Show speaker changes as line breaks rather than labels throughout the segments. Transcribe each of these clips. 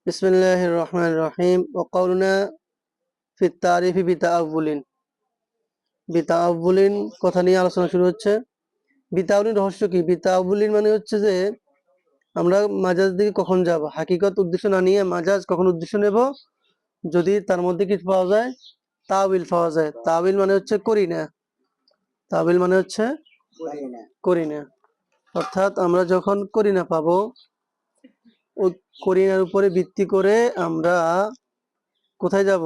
বিসমিল্লাহির রহমানির রহিম ওয়া কাউলুনা ফিত তারিফি বিতাআউলিন কথা নিয়ে আলোচনা শুরু হচ্ছে। বিতাআউলিন রহস্য কি? বিতাআউলিন মানে হচ্ছে যে আমরা মাজাজ দিকে কখন যাব, হাকিকত উদ্দেশ্য না নিয়ে মাজাজ কখন উদ্দেশ্য নেব যদি তার মধ্যে কিছু পাওয়া যায়, তাওয়িল পাওয়া যায়। তাওয়িল মানে হচ্ছে করি না, তাওয়িল মানে হচ্ছে করি না, অর্থাৎ আমরা যখন করি না পাবো, ওই করিনার উপরে ভিত্তি করে আমরা কোথায় যাব?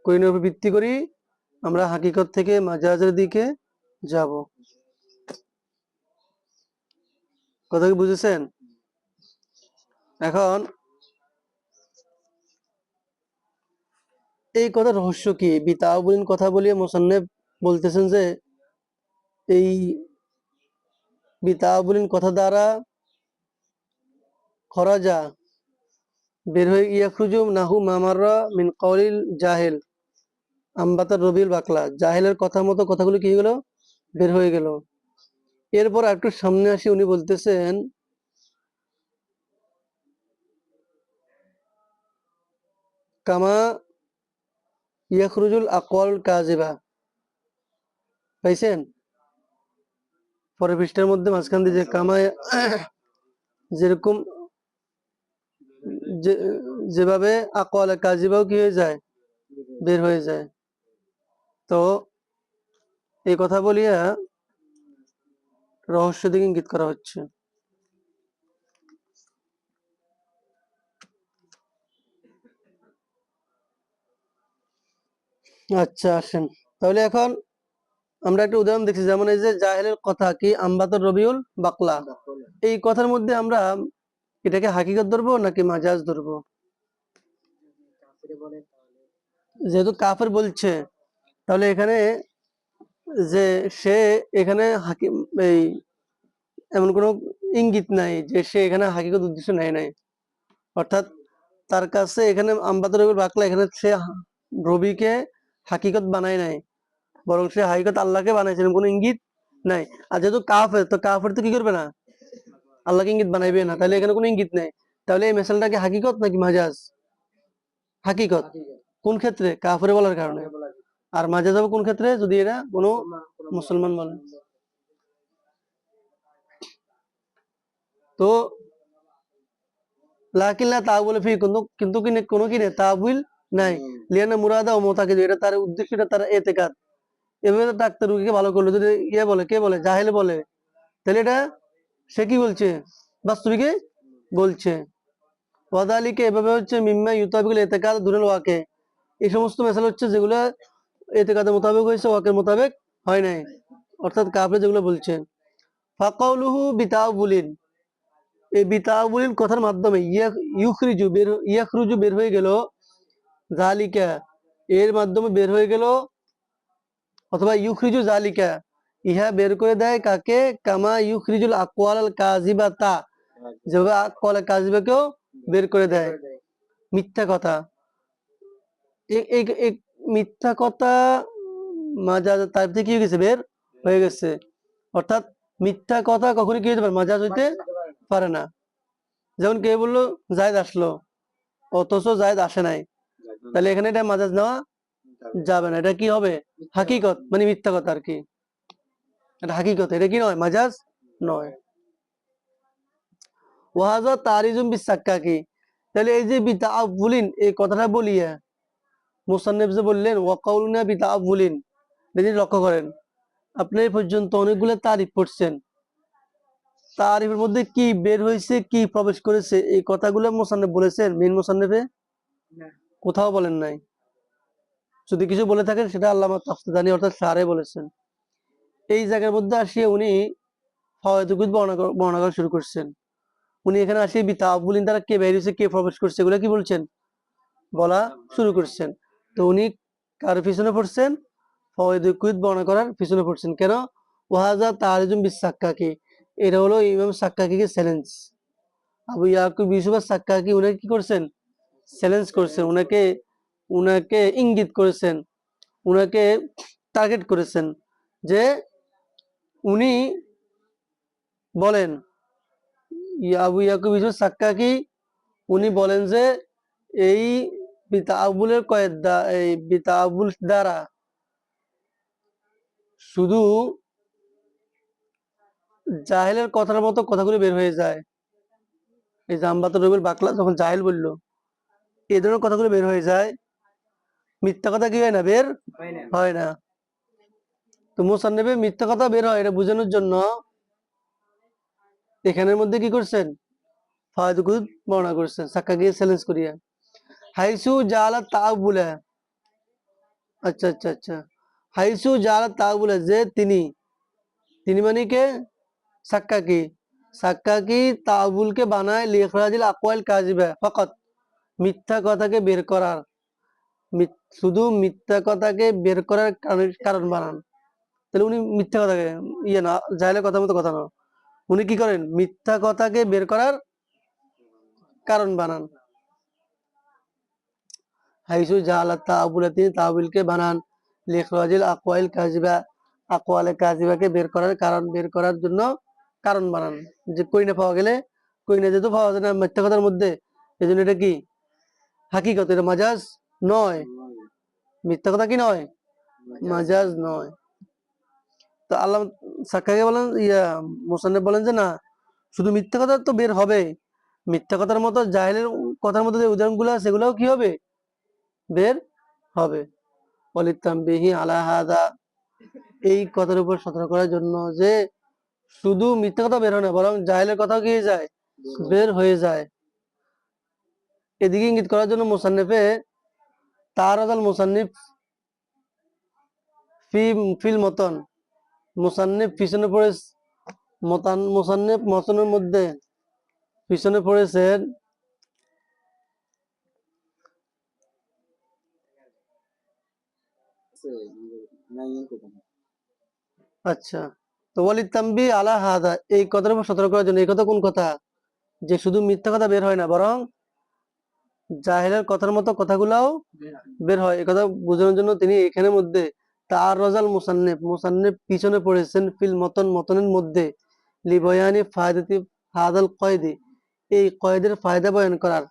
করিনার উপর ভিত্তি করি আমরা হাকিকত থেকে মাজাজের দিকে যাব। কথা কি বুঝেছেন? এখন এই কথা রহস্য কি? বিতাআউলিন কথা বলিয়ে মুসান্নিফ বলতেছেন যে এই বিতাআউলিন কথা দ্বারা খরাজা বের হয়ে ইয়াখরুজু নাহু মামাররা মিন কওলিল জাহিল আমবাতার রবিউল বাকলা, জাহিলের কথা মতো কথাগুলো কি হলো? বের হয়ে গেল। এরপর একটু সামনে আসি, উনি বলতেছেন কামা ইয়াখরুজুল আকওয়াল কাযিবা, পাইছেন? পরের পৃষ্ঠার মধ্যে মাঝখান দিয়ে যে কামা, যেরকম যেভাবে আকওয়াল কাযিবাও কি হয়ে যায়? বের হয়ে যায়। তো এই কথা বলিয়া রহস্য দিকে ইঙ্গিত করা হচ্ছে। আচ্ছা আসেন তাহলে এখন আমরা একটা উদাহরণ দেখছি, যেমন এই যে জাহেলের কথা কি আমবাতার রবিউল বাকলা, এই কথার মধ্যে আমরা এটাকে হাকিকত ধরবো নাকি মাজাজ ধরবো? যেহেতু কাফের বলছে, তাহলে এখানে যে সে এখানে হাকিম এই এমন কোনো ইঙ্গিত নাই যে সে এখানে হাকিকত উদ্দেশ্য নেয় নাই, অর্থাৎ তার কাছে এখানে আমবাতার রবিউল বাকলা, এখানে সে রবিকে হাকিকত বানায় নাই, বরং সে হাকিকত আল্লাহকে বানাইছে, কোনো ইঙ্গিত নাই। আর যেহেতু কাফের, তো কাফের তো কি করবে না? আল্লাহকে ইঙ্গিত বানাইবে না, তাহলে এখানে কোনো ইঙ্গিত নেই। তাহলে এই মেসালটাকে হাকিকত নাকি মাজাজ? হাকিকত। কোন ক্ষেত্রে? কাফের বলার কারণে। আর মাজাজ হবে কোন ক্ষেত্রে? যদি এরা কোনো মুসলমান বলে। তো লাকিল্লা তাওয়িল ফি, কিন্তু কোনো কি নেই, তাওয়িল নাই। লিয়ানা মুরাদা ও মুতাকিদ, এটা তার উদ্দেশ্য, এটা তার ইতিকাদ। এভাবে ডাক্তার রোগীকে ভালো করলো, যদি ইয়ে বলে, কে বলে? জাহেল বলে, তাহলে এটা সে কি বলছে? বাস্তবিকে বলছে। ওয়াদালিকে এভাবে হচ্ছে মিম্মা ইউতাবিকুল ইতিকাদ দুনাল ওয়াকে, এই সমস্ত মেসাল হচ্ছে যেগুলো ইতিকাদের মোতাবেক হয়েছে, ওয়াকের মোতাবেক হয় নাই, অর্থাৎ কাফের যেগুলো বলছে। ফাকাউলুহু বিতাআউলিন, এই বিতাআউলিন কথার মাধ্যমে ইয়াখরুজু বের হয়ে গেল, জালিকা এর মাধ্যমে বের হয়ে গেল, অথবা ইউখরিজু জালিকা ইহা বের করে দেয় কাকে? কামা ইউখরিজুল আকওয়াল আল কাযিবাতা, যেভাবে আকওয়াল কাযিবাকেও বের করে দেয়, মিথ্যা কথা। এই মিথ্যা কথা মাজাজ তার থেকে কি হয়ে গেছে? বের হয়ে গেছে। অর্থাৎ মিথ্যা কথা কখনই কি হতে পারে? মাজাজ হইতে পারে না। যেমন কে বললো জায়েদ আসলো, অথচ জায়েদ আসে নাই, তাহলে এখানে এটা মাজাজ নেওয়া যাবে না, এটা কি হবে? হাকিকত, মানে মিথ্যা কথা আর কি, এটা হাকিকত, এটা কি নয়? মাজাজ নয়। ওয়াহাজা তারিজুম বিসাক্কাকি, তাহলে এই যে বিতাআউলিন এই কথাটা বলিয়া মুসান্নিফ যে বললেন ওয়াকাউলুনা বিতাআউলিন, যদি লক্ষ্য করেন আপনি এই পর্যন্ত অনেকগুলো তারিফ পড়ছেন, তারিফের মধ্যে কি বের হয়েছে, কি প্রবেশ করেছে, এই কথাগুলো মুসান্নিফ বলেছেন? মেইন মুসান্নিফে কোথাও বলেন নাই। যদি কিছু বলে থাকেন সেটা আল্লামা তাফসীরদানি অর্থাৎ সারে বলেছেন। এই জায়গার মধ্যে আসিয়ে উনি ফাওয়ায়েদুল কুতুব বর্ণনা করা শুরু করছেন। উনি এখানে আসিয়ে বিতাআউলিন দ্বারা কে বের হয়েছে, কে প্রবেশ করছে, এগুলো কি বলছেন? বলা শুরু করছেন। তো উনি কার পিছনে পড়ছেন? ফাওয়ায়েদুল কুতুব বর্ণনা করার পিছনে পড়ছেন। কেন? ওয়াহাজা তারিজুম বিসাক্কাকি, এটা হলো ইমাম সাক্কাকিকে চ্যালেঞ্জ। আবু ইয়াকুব ইউসুফ সাক্কাকি উনাকে কি করছেন? চ্যালেঞ্জ করছেন, উনাকে ইঙ্গিত করেছেন, উনাকে টার্গেট করেছেন যে উনি বলেন আবু ইয়াকুব ইউসুফ সাক্কাকি উনি বলেন যে এই বিতাআবুলের এই বিতাআবুল দ্বারা শুধু জাহেলের কথার মতো কথাগুলো বের হয়ে যায়। এই যে আম্বাত রবিউল বাকলা যখন জাহেল বললো এই ধরনের কথাগুলো বের হয়ে যায়, মিথ্যা কথা কি হয় না, বের হয় না। তো মুসান্নিফে মিথ্যা কথা বের হয় এটা বোঝানোর জন্য এখানের মধ্যে কি করছেন, ফায়দুকুদ বর্ণনা করছেন সাক্কাকে চ্যালেঞ্জ করিয়া। হাইসু জালা তাআবুলা, আচ্ছা আচ্ছা আচ্ছা, হাইসু জালা তাআবুলা যে তিনি, তিনি মানে কে, সাক্কাকি, সাক্কাকি তাআবুলকে বানায় লিখরাজিল আকওয়াল কাযিবা ফাকাত, মিথ্যা কথাকে বের করার, শুধু মিথ্যা কথাকে বের করার কারণ বানান। তাহলে উনি মিথ্যা কথাকে ইয়ে না, জাহেলের কথা মতো কথা না, উনি কি করেন, মিথ্যা কথাকে বের করার কারণ বানান। হাইসু জাহালাত তাআবুলা, তিনি তাআবুলকে বানান লিখরাজিল আকওয়াল কাযিবা, আকওয়ালে কাযিবাকে বের করার কারণ, বের করার জন্য কারণ বানান। যে কইনা পাওয়া গেলে, কইনা যেহেতু পাওয়া যায় না মিথ্যা কথার মধ্যে, এই জন্য এটা কি হাকিকত, এটা মাজাজ নয়, মিথ্যা কথা কি নয়, মাজাজ নয়। তো আল্লাহ সাক্কাকে বলেন, মুসান্নিফ বলেন যে না, শুধু মিথ্যা কথা তো বের হবে, মিথ্যা কথার মতো জাহেলের কথার মতো যে উদাহরণগুলো আছে সেগুলোও কি হবে, বের হবে। ওয়ালিতামবিহি আলা হাযা, এই কথার উপর সতর্ক করার জন্য যে শুধু মিথ্যা কথা বের হয় না, বরং জাহেলের কথাও কি হয়ে যায়, বের হয়ে যায়। এদিকে ইঙ্গিত করার জন্য মুসান্নিফে তারাজাল মুসান্নিফ ফিল মতন, মুসান্নিফ পিছনে পড়ে, মুসান্নিফ মতনের মধ্যে পিছনে পড়েছেন আচ্ছা। তো ওয়ালিদ তাম্বি আলা হাদা, এই কথার উপর সতর্ক করার জন্য, এই কথা কোন কথা, যে শুধু মিথ্যা কথা বের হয় না, বরং জাহেলের কথার মতো কথাগুলাও বের হয়, এই কথা বোঝানোর জন্য তিনি এখানের মধ্যে তার রাজাল মুসান্নিফ, মুসান্নিফ পিছনে পড়েছেন ফিল মতন, মতনের মধ্যে লিবয়ানি ফায়দাতি হাদাল কয়দি, এই কয়েদের ফায়দা বয়ান করার,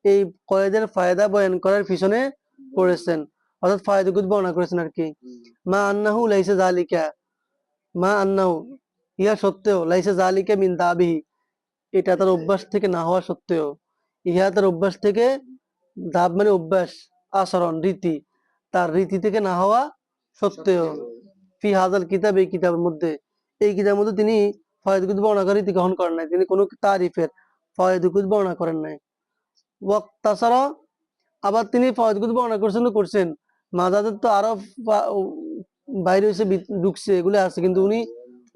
এই কয়েদের ফায়দা বয়ান করার পিছনে পড়েছেন, অর্থাৎ ফায়দাকুদ বর্ণনা করেছেন আর কি। মা আন্নাহু লাইসা যালিকা, মা আন্নাহু ইহা সত্ত্বেও, লাইসা যালিকা মিন দাবিহি, এটা তার অভ্যাস থেকে না হওয়া সত্ত্বেও, ইহা তার অভ্যাস থেকে, দাব মানে অভ্যাস, আচরণ, রীতি, তার রীতি থেকে না হওয়া সত্ত্বেও, ফি হাজাল কিতাব, এই কিতাবের মধ্যে, এই কিতাবের মধ্যে তিনি ফয়েদকুদ বর্ণনা করে রীতি গ্রহণ করেন নাই, তিনি কোনো তারিফের ফয়েদকুদ বর্ণনা করেন নাই। ওয়াক্তাসারা, আবার তিনি ফয়েদকুদ বর্ণনা করছেন মাজাদের তো আরো বাইরে হয়েছে ঢুকছে এগুলো আছে, কিন্তু উনি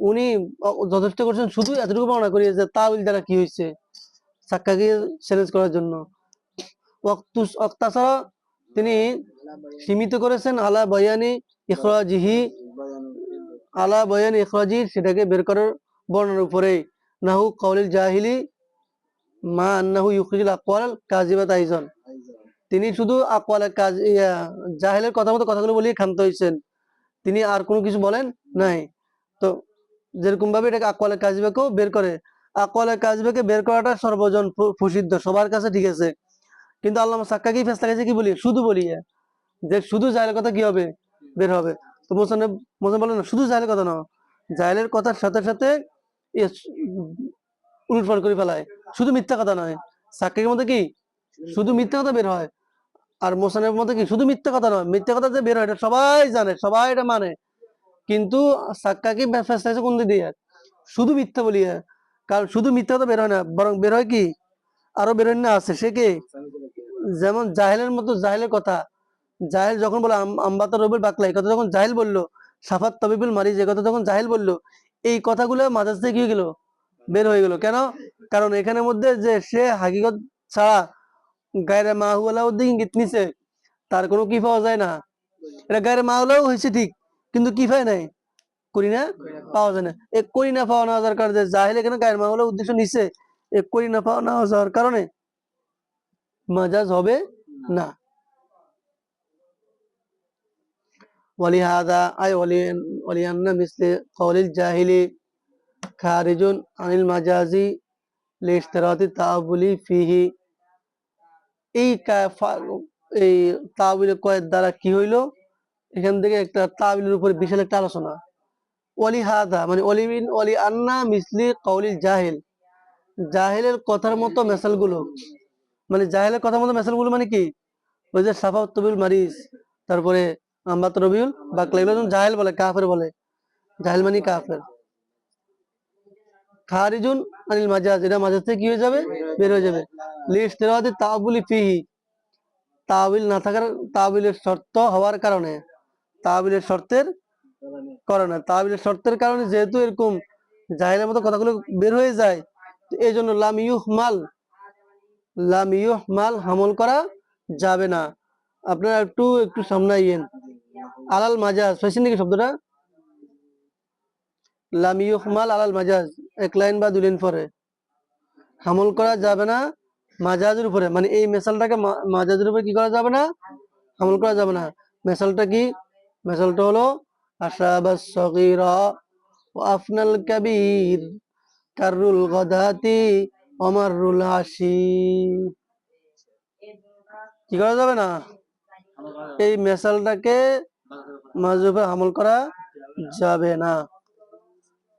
উনি যথেষ্ট করছেন শুধু এতটুকু বর্ণনা করিয়েছে তাওইল দ্বারা কি হয়েছে, সাক্কাকে চ্যালেঞ্জ করার জন্য। তাছাড়া তিনি সীমিত করেছেন আলা বয়ানি ইখরাজিহি, আলা বয়ানি ইখরাজি, সেটাকে বের করার বর্ণনার উপরে, নাহু কাউলিল জাহিলি মা আন্নাহু ইউখরিজুল আকওয়াল কাযিবাত আইজন, তিনি শুধু আকওয়ালের কাজ জাহেলের কথা মতো কথাগুলো বলিয়ে ক্ষান্ত হয়েছেন, তিনি আর কোনো কিছু বলেন নাই। তো যেরকম ভাবে এটাকে আকওয়ালের কাযিবাকেও বের করে, আকওয়ালের কাযিবাকে বের করাটা সর্বজন প্রসিদ্ধ সবার কাছে, ঠিক আছে, কিন্তু আল্লামা সাক্কাকি ফেসলা কাছে কি বলি, শুধু বলি যে শুধু জাহেলের কথা কি হবে, বের হবে। তো মোসান্নেফ বলেন না শুধু জাহেলের কথা না, জাহেলের কথার সাথে সাথে উলটপালট করে ফেলায়, শুধু মিথ্যা কথা নয়, সাক্কাকির মধ্যে কি শুধু মিথ্যা কথা বের হয়, আর মোসান্নেফের মধ্যে কি শুধু মিথ্যা কথা নয়, মিথ্যা কথা যে বের হয় এটা সবাই জানে, সবাই এটা মানে, কিন্তু সাক্কাকি ফেসলা কোন দিক দিয়ে, শুধু মিথ্যা বলিয়া, কারণ শুধু মিথ্যা কথা বের হয় না, বরং বের হয় কি আরো বের হয় না আছে, সে কে, যেমন জাহেলের মতো, জাহেলের কথা, জাহেল যখন বলে আম্বাতা রবিল বাকলা, এই কথা যখন জাহেল বললো, সাফাত তবিবুল মারিজ এই কথা যখন জাহেল বললো, এই কথাগুলো মাঝাজ থেকে কি গেল, বের হয়ে গেল। কেন, কারণ এখানের মধ্যে যে সে হাকিকত ছাড়া গায়রে মাহুয়ালা উদ্দিন ইঙ্গিত নিছে, তার কোনো কি পাওয়া যায় না, এটা গায়রে মাহুলাও হয়েছে ঠিক, কিন্তু কি পায় নাই, করিনা পাওয়া যায় না, এই করিনা পাওয়া না যাওয়ার কারণে জাহেল এখানে গায়রে মাহুলা উদ্দেশ্য নিছে, এই করিনা পাওয়া না যাওয়ার কারণে মাজাজ হবে না। ওয়ালিহাদা আই ওয়ালিয়ান্না মিসলে কওলিল জাহিলি খারিজুন আনিল মাজাজি লিস্তিরাতি তাআবুলি ফিহি। এই এই তাআবুলের কয়ের দ্বারা কি হইলো, এখান থেকে একটা তাআবিলের উপরে বিশাল একটা আলোচনা। ওয়ালি হাদা মানে ওয়ালি আন্না মিসলি কাউলিল জাহিল, জাহিলের কথার মতো মেসালগুলো, মানে জাহিলের কথার মতো মেসালগুলো মানে কি, ওই যে সাফা তবিল মারিস, তারপরে আম্বাত রবিউল বাকলা, এগুলো যখন জাহেল বলে, কাফের বলে, জাহেল মানে কাফের। খারিজুন আনিল মাজাজ, এটা মাজাজ থেকে কি হয়ে যাবে, বের হয়ে যাবে। লিস্তিরাতি তাআবুলি ফিহি, তাআবিল না থাকার, তাআবিলের শর্ত হওয়ার কারণে, তাআবিলের শর্তের কারণে, তাআবিলের শর্তের কারণে যেহেতু এরকম জাহেলের মতো কথাগুলো বের হয়ে যায়, তো এই জন্য লাম ইউহমাল হামল করা যাবে না। আপনারা একটু একটু সামনে আইয়েন। আলাল মাজাজ পাইছেন নাকি শব্দটা? লাম ইউহমাল আলাল মাজাজ, এক লাইন বা দুই লাইন পরে, হামল করা যাবে না মাজাজের উপরে, মানে এই মেসালটাকে মাজাজের উপরে কি করা যাবে না, হামল করা যাবে না। মেসালটা কি? মেসালটা হলো আশাবাস সগীরা ওয়া আফনাল কাবীর কাররুল গাদাতি ওমারুল আশি। কি করা যাবে না? এই মেসালটাকে মাজাজের উপরে হামল করা যাবে না,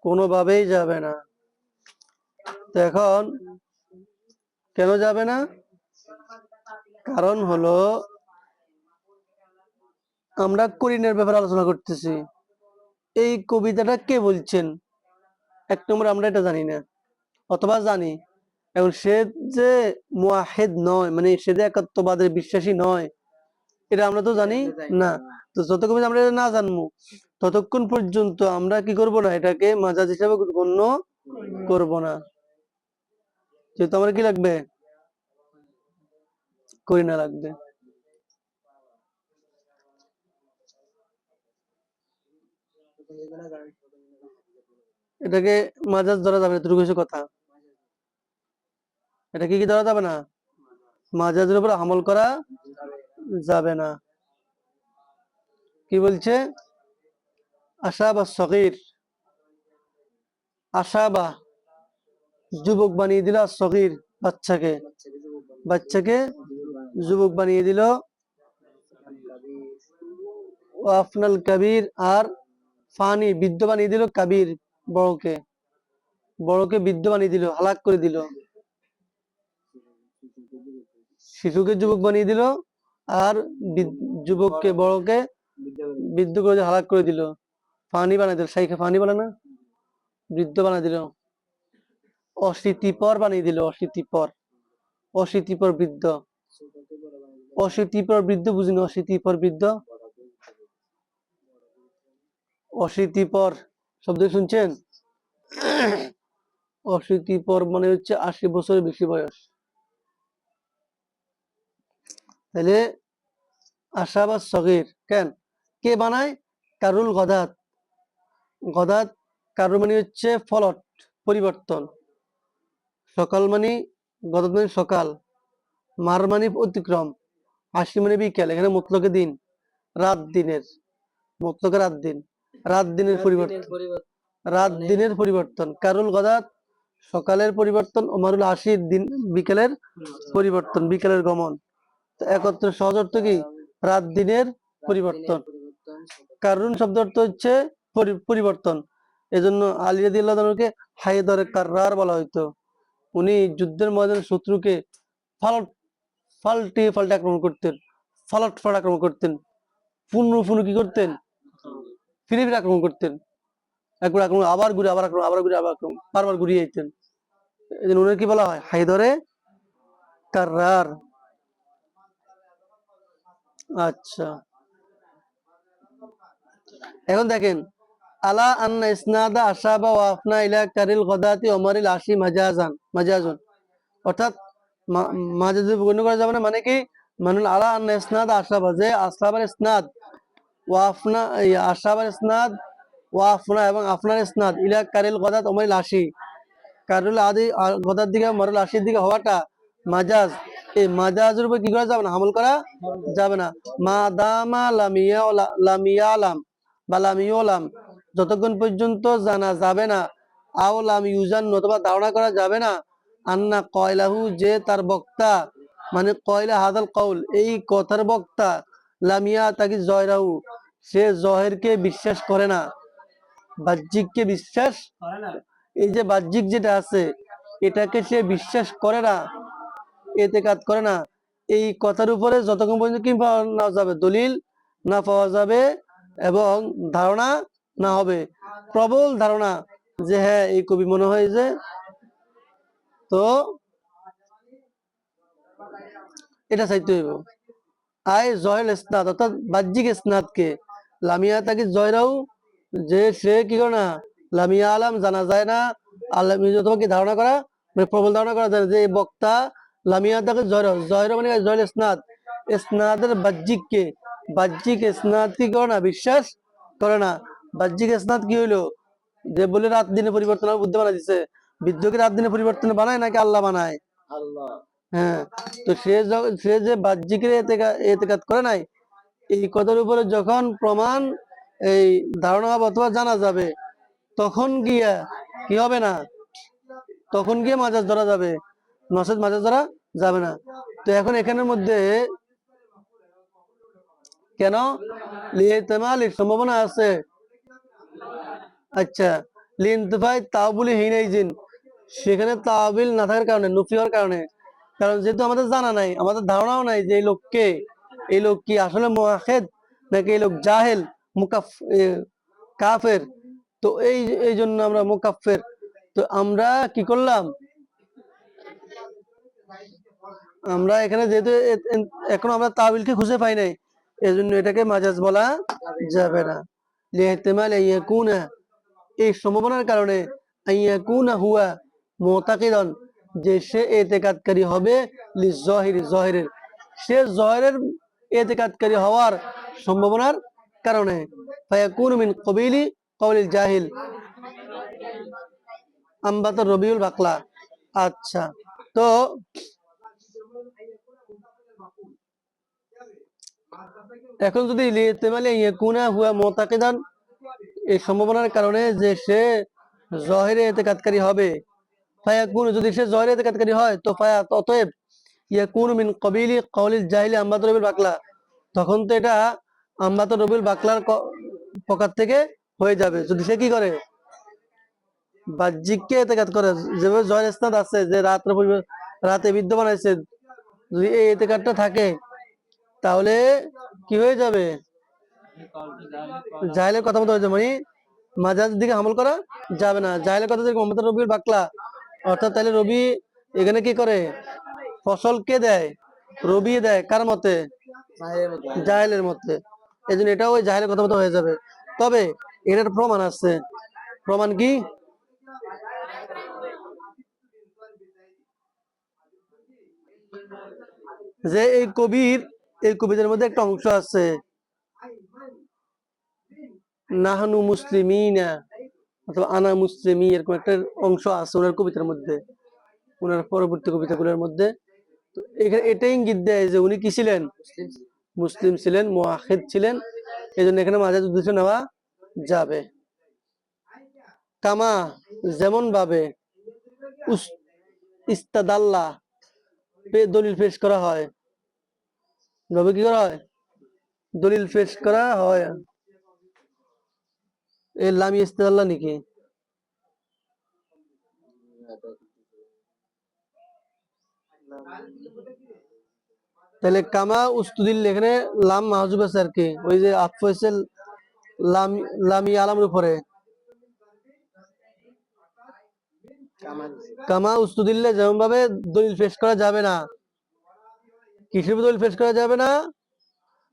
কোনোভাবেই যাবে না। তো এখন কেন যাবে না? কারণ হলো আমরা করিনের ব্যাপারে আলোচনা করতেছি। এই কবিতাটা কে বলছেন? এক নম্বর আমরা এটা জানি না, অথবা জানি, এখন সে যে মুয়াহিদ নয়, মানে সে যে একাত্মবাদের বিশ্বাসী নয়, এটা আমরা তো জানি না। তো যতক্ষণ আমরা এটা না জানবো, ততক্ষণ পর্যন্ত আমরা কি করব না, এটাকে মাজাজ হিসাবে গণ্য করব না। যেহেতু আমার কি লাগবে, করিনা লাগবে। এটাকে মাজাজ ধরা যাবে না, এতটুকু হচ্ছে কথা। এটা কি ধরা যাবে না, মাজাজের উপর আমল করা যাবে না। কি বলছে? আশাবা সগীর, আশাবা যুবক বানিয়ে দিল, সগীর বাচ্চাকে, বাচ্চাকে যুবক বানিয়ে দিল, ও আফনাল কাবির আর ফানি বৃদ্ধ বানিয়ে দিল, কাবির বড়কে, বড়কে বৃদ্ধ বানিয়ে দিল, হালাক করে দিল। শিশুকে যুবক বানিয়ে দিল আর যুবককে বড়কে বৃদ্ধ করে হালাক করে দিল। ফানি বানিয়ে দিল, শাইখে ফানি বলে না, বৃদ্ধ বানিয়ে দিল। অশীতিপর বানিয়ে দিল, অশীতিপর, অশীতিপর বৃদ্ধ, অশীতিপর বৃদ্ধ বুঝিনি, অশীতিপর বৃদ্ধ, অশীতিপর শব্দ শুনছেন? অশীতিপর মানে হচ্ছে ৮০ বছরের বেশি বয়স। তাহলে আশাবাদ সগীর কেন, কে বানায়? কারুল গদাত, গদাত কারুল মানে হচ্ছে ফলট, পরিবর্তন। সকাল মানে, গদাত মানে সকাল, মার মানে অতিক্রম, আশি মানে বিকেল, এখানে মুতলকে দিন, রাত দিনের, মুতলকে রাত দিন, রাত দিনের পরিবর্তন, রাত দিনের পরিবর্তন। কারুল গদাত সকালের পরিবর্তন, ওমারুল আশির দিন বিকেলের পরিবর্তন, বিকেলের গমন। তো একত্রে সহজ অর্থ কি? রাত দিনের পরিবর্তন। কারুন শব্দ অর্থ হচ্ছে পরিবর্তন। এজন্য আলী রাদিয়াল্লাহু তাআলাকে হায়দারে কাররার বলা হইতো। উনি যুদ্ধের ময়দানে শত্রুকে পাল্টে আক্রমণ করতেন, ফালাট আক্রমণ করতেন, পুনঃ কি করতেন, ফিরে ফিরে আক্রমণ করতেন। একবার আক্রমণ, আবার ঘুরে, আবার আক্রমণ, আবার ঘুরে, আবার আক্রমণ, বারবার ঘুরিয়ে যেতেন। এই জন্য উনার কি বলা হয়? হায়দারে কাররার। আচ্ছা, এখন দেখেন, আলা আন্না ইসনাদা আশাবা ওয়া আফনা ইলা কারিল গদাতি ওমারিল আশি মাজাজুন, অর্থাৎ মাজাজে গণ্য করা যাবে না, মানে কি? মানে আলা আন্না ইসনাদা আশাবা, যে আসহাবার ইসনাদ, ওয়া আফনা আশাবার ইসনাদ, ওয়া আফনা এবং আফনার ইসনাদ, ইলা কারিল গদাত ওমারিল আশি, কারিল আদি গদার দিকে ওমারিল আশির দিকে হওয়াটা মাজাজ। এই মাজাজের উপর কি করা যাবে না, আমল করা যাবে না। মা দামা লামিয়া আলাম বা লামিউলাম, যতক্ষণ পর্যন্ত জানা যাবে না, আও লাম ইউজান অথবা ধারণা করা যাবে না, আন্না কয়লাহু যে তার বক্তা মানে কয়লা হাদাল কৌল এই কথার বক্তা লামিয়া তাকি জয়রাহু সে জহেরকে বিশ্বাস করে না, বাহ্যিককে বিশ্বাস এই যে বাহ্যিক যেটা আছে এটাকে সে বিশ্বাস করে না, এতেকাদ করে না। এই কথার উপরে যতক্ষণ পর্যন্ত কি পাওয়া না যাবে, দলিল না পাওয়া যাবে এবং ধারণা না হবে, প্রবল ধারণা যে হ্যাঁ এই কবি মনে হয় যে, তো এটা চাইতে হইব। আয় জয়েল ইসনাদ অর্থাৎ বাহ্যিক ইসনাদকে লামিয়া তাকে জয়রাও যে সে কি করে না, লামিয়া আলাম জানা যায় না, আল্লাহ তোমাকে ধারণা করা মানে প্রবল ধারণা করা যায় যে এই বক্তা লামিয়া তাকে জয়রাও জয়রাও মানে জয়েল ইসনাদ ইসনাদের বাহ্যিককে বাহ্যিক ইসনাদ কি করে না, বিশ্বাস করে না। বাহ্যিক ইসনাদ কি হইলো যে বলে রাত দিনে পরিবর্তন বুদ্ধি বানাই দিছে, বিদ্যুৎকে রাত দিনে পরিবর্তন বানায় নাকি আল্লাহ বানায়? হ্যাঁ, তো সে যে বাহ্যিকের এতেকাদ করে নাই, এই কথার উপরে যখন প্রমাণ এই ধারণা অথবা জানা যাবে তখন গিয়া কি হবে না, তখন গিয়ে মাজাজ ধরা যাবে, নসেদ মাজাজ ধরা যাবে না। তো এখন এখানের মধ্যে কেন লিয়েতেমালির সম্ভাবনা আছে? আচ্ছা, লিনতিফাই তাওবিল হিনাইজিন সেখানে তাওবিল না থাকার কারণে, নফি হওয়ার কারণে, কারণ যেহেতু আমাদের জানা নাই, আমাদের ধারণাও নাই যে এই লোককে, এই লোক কি আসলে মুআখিদ নাকি এই লোক জাহেল কাফের, তো এই জন্য আমরা মুকাফফির। তো আমরা কি করলাম, আমরা এখানে যেহেতু এখন আমরা তাওবিলকে খুঁজে পাই নাই, এজন্য এটাকে মাজাজ বলা যাবে না। লিহতিমাল ইয়াকুনা এই সম্ভাবনার কারণে ইয়াকুনা হুয়া মুতাকিদান যে সে এতেকাদকারী হবে লিজাহিরি জাহিরের, সে জাহিরের এতেকাদকারী হওয়ার সম্ভাবনার কারণে ফায়াকুনু মিন কবিলি কওলিল জাহিল আমবাত রবিউল বাকলা। আচ্ছা, তো এখন যদি লিহতিমাল ইয়াকুনা হুয়া মুতাকিদান এই সম্ভাবনার কারণে যে সে জহিরে এতেকাদকারী হবে, ফায়াকুন যদি সে জহিরে এতেকাদকারী হয় তো ফায়া অতএব ইয়াকুন মিন কবিলি কওলিল জাহিলি আমবাত রবিউল বাকলা, তখন তো এটা আমবাত রবিউল বাকলার পকার থেকে হয়ে যাবে যদি সে কি করে বাহ্যিককে এতেকাদ করে। যেভাবে জয়ের ইসনাদ আছে যে রাতে বিদ্যমান আছে, যদি এই এতেকাদটা থাকে তাহলে কি হয়ে যাবে, জাহেলের কথা মতো হয়ে যাবে, মানে মাজাজ দিকে আমল করা যাবে না। জাহেলের কথা থেকে মোহাম্মদ রবিউল বাকলা অর্থাৎ তাহলে রবি এখানে কি করে ফসল কে দেয়, রবি দেয় কার মতে, জাহেলের মতে, এই জন্য এটাও ওই জাহেলের কথা মতো হয়ে যাবে। তবে এটার প্রমাণ আছে, প্রমাণ কি, যে এই কবিদের মধ্যে একটা অংশ আছে নাহানু মুসলিমিনা অথবা আনা মুসলিমি, এরকম একটা অংশ আছে ওনার কবিতার মধ্যে, ওনার পরবর্তী কবিতাগুলোর মধ্যে। তো এখানে এটাই ইঙ্গিত দেয় যে উনি কি ছিলেন, মুসলিম ছিলেন, মুআখিদ ছিলেন, এই জন্য এখানে মাজাজ উদ্দেশ্য নেওয়া যাবে। কামা যেমন ভাবে ইস্তাদাল্লাহ দলিল পেশ করা হয়, ভাবে কি করা হয়, দলিল পেশ করা হয়, এই লামি ইস্তাদাল্লাহ নাকি, তাহলে কামা উস্তুদিল এখানে লাম মাহজুব আছে আর কি, ওই যে আতফ হয়েছে লামি আলামের উপরে, কামা উস্তুদিল্লে যেমন ভাবে দলিল পেশ করা যাবে না, কিসের দলিল পেশ করা যাবে না,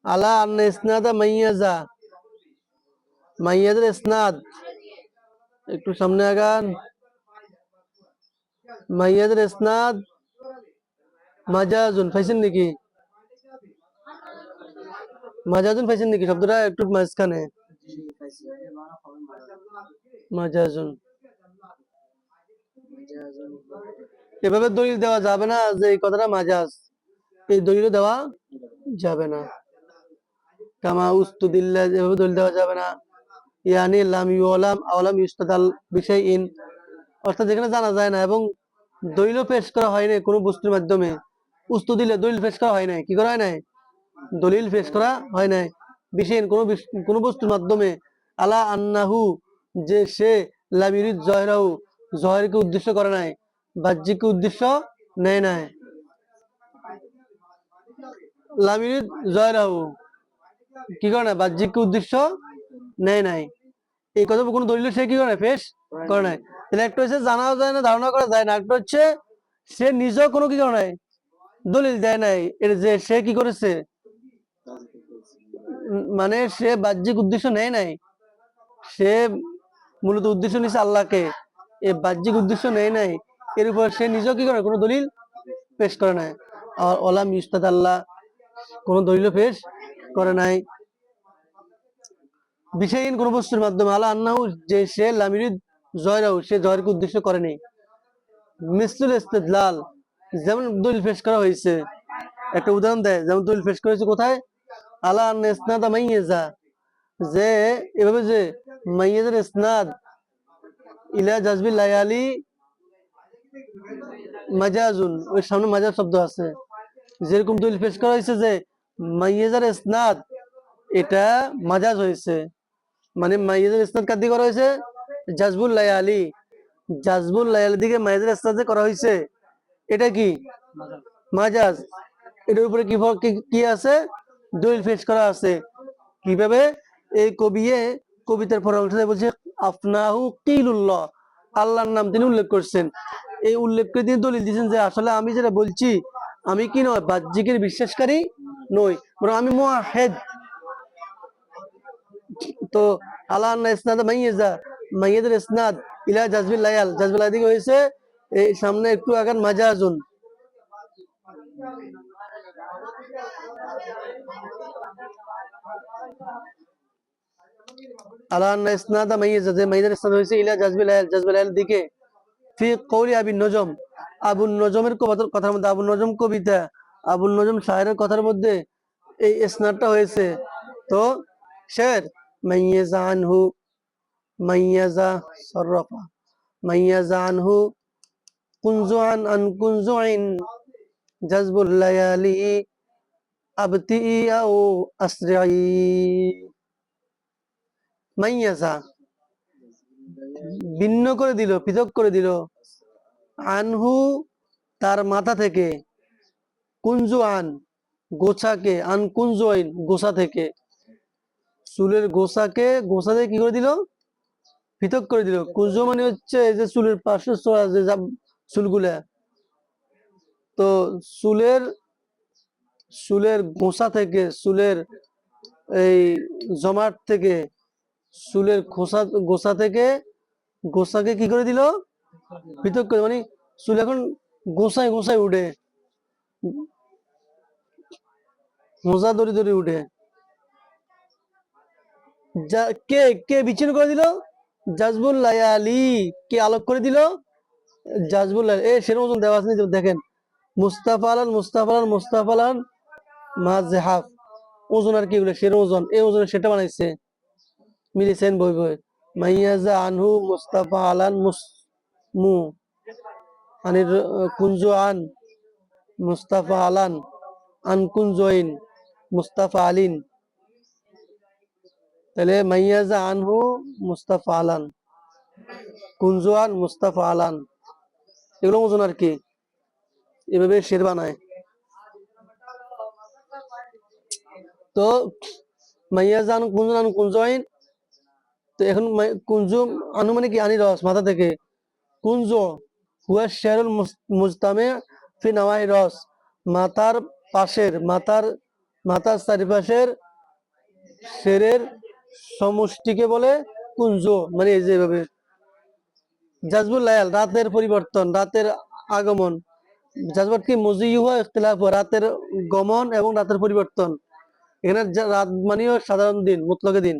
আলা আন্না ইসনাদা মাইয়াজা, মাইয়াজের ইসনাদ একটু সামনে আগান, মাইয়াজের ইসনাদ মাজাজুন পাইছেন নাকি, মাজাজুন পাইছেন নাকি শব্দটা একটু মাঝখানে, মাজাজুন এভাবে দলিল দেওয়া যাবে না যে এই কথাটা মাজাজ, এই দলিল দেওয়া যাবে না। কামা উস্তুদিল্লাহ এভাবে দলিল দেওয়া যাবে না, ইয়ানি লাম ইউলাম আওলাম ইউস্তাদাল বিশাইইন অর্থাৎ যেখানে জানা যায় না এবং দলিল পেশ করা হয় নাই কোনো বস্তুর মাধ্যমে, উস্তু দিলে দলিল পেশ করা হয় নাই, কি করা হয় নাই, দলিল পেশ করা হয় নাই, বিশেষ কোনো বস্তুর মাধ্যমে, আলা আন্নাহু, যে সে লাম ইউরিদ জহরাহু, জহরকে উদ্দেশ্য করে নাই, বাহ্যিককে উদ্দেশ্য নেয় নাই, লাম ইউরিদ জহরাহু কি করে না, বাহ্যিককে উদ্দেশ্য নেয় নাই, এই কথা কোনো দলিল সে কি করে পেশ করে নাই। তাহলে একটা হচ্ছে জানাও যায় না, ধারণা করা যায় না, একটা হচ্ছে সে নিজেও কোনো কি করে নাই, দলিল দেয় নাই, এর যে সে কি করেছে, মানে সে বাহ্যিক উদ্দেশ্য নেয় নাই, সে মূলত উদ্দেশ্য নিচ্ছে আল্লাহকে, এই বাহ্যিক উদ্দেশ্য নেয় নাই, এর উপর সে নিজেও কি করে কোনো দলিল পেশ করে নাই। আর ওলাম ইস্তাদ আল্লাহ, কোনো দলিল পেশ করে নাই, বিষয়হীন কোন বস্তুর মাধ্যমে, আলা আন্নাহু, যে সে লাম ইউরিদ জয়রাহু, সে জয়রকে উদ্দেশ্য করেনি, মিসলুল ইস্তিদলাল, যেমন দলিল পেশ করা হয়েছে, একটা উদাহরণ দেয়, যেমন দলিল পেশ করা হয়েছে কোথায়, আলা আন্না ইসনাদা মাইয়াজা, যে এভাবে যে মাইয়াজের ইসনাদ ইলা জাজবিল লায়ালি মাজাজুন, ওই সামনে মাজাজ শব্দ আছে, যেরকম দলিল পেশ করা হয়েছে যে মাইয়াজের ইসনাদ এটা মাজাজ হয়েছে, মানে মাইয়াজের ইসনাদ কার দিকে করা হয়েছে, জাজবুল লায়ালি, জাজবুল লায়ালি দিকে মাইয়াজের ইসনাদ যে করা হয়েছে, এটা কি মাজাজ, এটার উপরে কি আছে, দলিল পেশ করা আছে, কিভাবে, এই কবিতার পরে অংশে বলছে আফনাহু কিলুল্লাহ, আল্লাহর নাম তিনি উল্লেখ করছেন, এই উল্লেখ করে তিনি দলিল দিয়েছেন যে আসলে আমি যেটা বলছি, আমি কি নয় বাহ্যিকের বিশ্বাসকারী নই, বরং আমি মুআহিদ। তো আলা আন্না ইসনাদ মাইয়াজা, মাইয়াজের ইসনাদ ইলা জাজবিল লায়াল, জাজবিল লায়াল দিকে হয়েছে এই সামনে একটু আগান মাজাজুন, আলা আন্না ইসনাদ মাইয়াজা, যে মাইয়াজের ইসনাদ হয়েছে ইলা জাজবিল লায়াল, জাজবিল লায়াল দিকে, ফি কওলি আবি নজম, আবুল নজমের কথার মধ্যে, আবুল নজম কবিতা, আবুল নজম শায়েরের কথার মধ্যে এই ইসনাদটা হয়েছে। তো শের মাইয়াজা আনহু, মাইয়াজা সরফা, মাইয়াজা আনহু কুনজুআন আন কুনজুইন, জাজবুল লায়ালি আবতি আও আসরিই, মাইয়াজা ভিন্ন করে দিল, পৃথক করে দিল, আনহু তার মাথা থেকে, কুনজুআন গোছাকে, আন কুনজুইন গোছা থেকে, চুলের গোছাকে গোছা থেকে কি করে দিল, পৃথক করে দিল। কুনজু মানে হচ্ছে এই যে চুলের পাশে যে চুলগুলা, তো চুলের চুলের গোছা থেকে, চুলের এই জমাট থেকে, চুলের গোছা থেকে গোছাকে কি করে দিল, পৃথক করে, মানে চুল এখন গোছায় গোছায় উঠে, মোজা দড়ি দড়ি উঠে, যা কে কে বিচ্ছিন্ন করে দিল, জাজবুল লায়ালি, কে আলোক করে দিল, জাজবুল লায়ালি, সেরকম ওজন দেওয়া আছে দেখেন, মুস্তাফা আলান মুস্তাফা আলান মুস্তাফা আলান মাজহাফ, ওজন আর কি এগুলো, সেরকম ওজন, এই ওজনে সেটা বানাইছে, মিলিছেন বই বই, মাইয়াজা আনহু মুস্তাফা আলান মু আনির কুনজু আন মুস্তাফা আলান আন কুনজুইন মুস্তাফা আলিন, তাহলে মাইয়াজা আনহু মুস্তাফা আলান, কুনজু আন মুস্তাফা আলান, এগুলো ওজন আর কি, এভাবে শের বানায়। তো মাইয়াজা আন কুনজুইন, তো এখন কুনজু আনু মানে কি, আনি রস মাথা থেকে, কুনজু হুয়া শেরুল মুজতামে ফি নাওয়াই রস, মাথার পাশের, মাথার চারিপাশের শেরের সমষ্টিকে বলে কুঞ্জ, মানে এই যেভাবে, জাজবুল লায়াল রাতের পরিবর্তন, রাতের আগমন, জাজবাত কি মুজিয়ুহা ইখতিলাফ, রাতের গমন এবং রাতের পরিবর্তন, এখানে রাত মানেও সাধারণ দিন, মুতলকে দিন।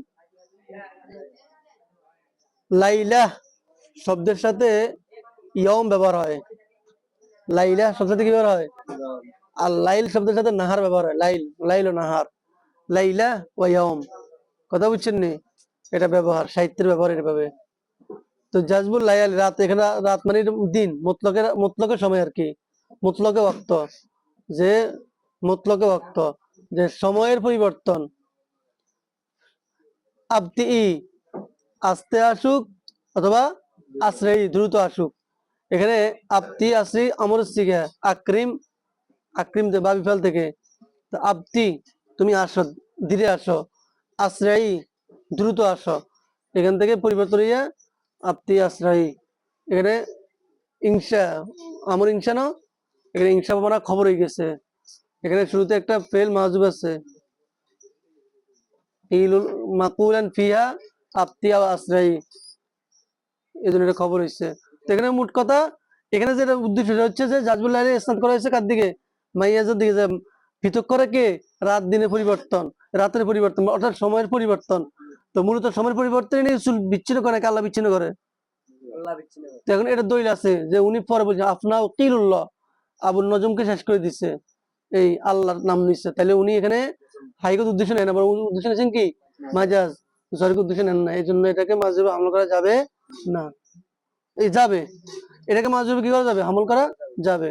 লাইলা শব্দের সাথে ইয়ম ব্যবহার হয়, লাইলা শব্দের সাথে কি ব্যবহার হয়, আর লাইল শব্দের সাথে নাহার ব্যবহার হয়, লাইল, লাইল ও নাহার, লাইলা ও ইয়ম, কথা বুঝছেন নি, এটা ব্যবহার, সাহিত্যের ব্যবহার এভাবে। তো জাজবুল লায়ালি রাত, এখানে রাত মানে দিন, মুতলকের সময় আর কি, মুতলকে ওয়াক্ত, যে মুতলকে ওয়াক্ত, যে সময়ের পরিবর্তন। আবতি আস্তে আসুক অথবা আশ্রয়ী দ্রুত আসুক। এখানে আবতি আশ্রী আমর সিগা, আকরিম, আকরিম বাবি ফেল থেকে, তো আবতি তুমি আসো, ধীরে আসো, আশ্রয়ী দ্রুত আসো, এখান থেকে পরিবর্তন হইয়া আবতি আশ্রয়ী। এখানে ইনসা, আমর ইনসা না, এখানে ইনসা মানে খবর হয়ে গেছে। এখানে শুরুতে একটা ফেল মাহজুব আছে, ইলুল মাকুলান ফিহা আবতি আও আশ্রয়ী, এই জন্য এটা খবর হয়েছে। তো এখানে মোট কথা, এখানে যেটা উদ্দেশ্য সেটা হচ্ছে যে জাজবুল লাইলে স্নান করা হয়েছে কার দিকে, মাইয়াজের দিকে, যে পৃথক করে কে, রাত দিনের পরিবর্তন, রাতের পরিবর্তন অর্থাৎ সময়ের পরিবর্তন। তো মূলত সময়ের পরিবর্তন নিয়ে চুল বিচ্ছিন্ন করে নাকি আল্লাহ বিচ্ছিন্ন করে? তো এখন এটা দলিল আছে যে উনি পরে বলছেন আফনা কিলুল্লাহ, আবুল নজমকে শেষ করে দিচ্ছে, এই আল্লাহর নাম নিচ্ছে। তাহলে উনি এখানে হাইগত উদ্দেশ্য নেন না, বরং উদ্দেশ্য নিয়েছেন কি মাজাজ, সরিক উদ্দেশ্য নেন না। এই জন্য এটাকে মাযহাবে আমল করা যাবে না। এই যাবে, এটাকে মাযহাবে কি করা যাবে, আমল করা যাবে।